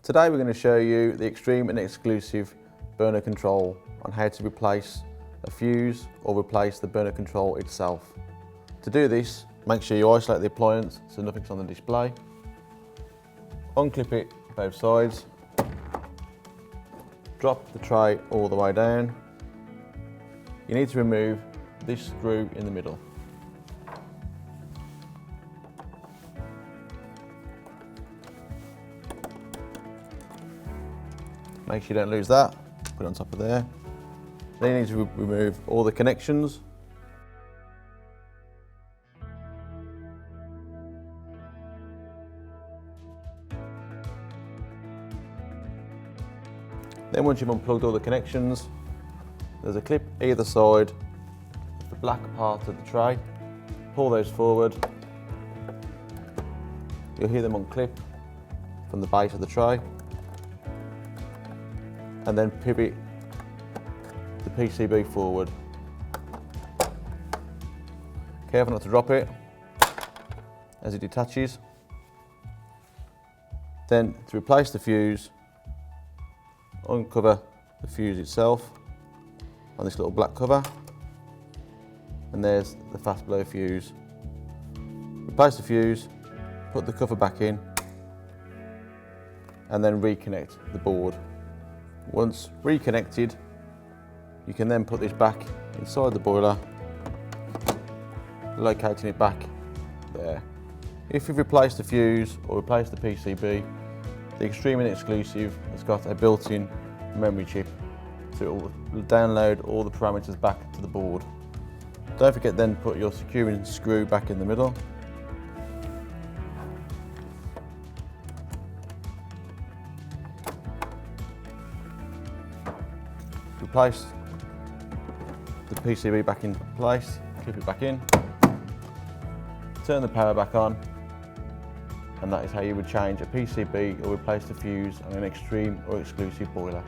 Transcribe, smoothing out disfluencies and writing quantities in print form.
Today we're going to show you the extreme and exclusive burner control on how to replace a fuse or replace the burner control itself. To do this, make sure you isolate the appliance so nothing's on the display. Unclip it both sides. Drop the tray all the way down. You need to remove this screw in the middle. Make sure you don't lose that, put it on top of there. Then you need to remove all the connections. Then once you've unplugged all the connections, there's a clip either side of the black part of the tray. Pull those forward. You'll hear them unclip from the base of the tray. And then pivot the PCB forward. Careful not to drop it as it detaches. Then to replace the fuse, uncover the fuse itself on this little black cover, and there's the fast blow fuse. Replace the fuse, put the cover back in, and then reconnect the board. Once reconnected, you can then put this back inside the boiler, locating it back there. If you've replaced the fuse or replaced the PCB, the Extreme and Exclusive has got a built-in memory chip to download all the parameters back to the board. Don't forget then to put your securing screw back in the middle. Replace the PCB back in place, clip it back in, turn the power back on, and that is how you would change a PCB or replace the fuse on an Extreme or Exclusive boiler.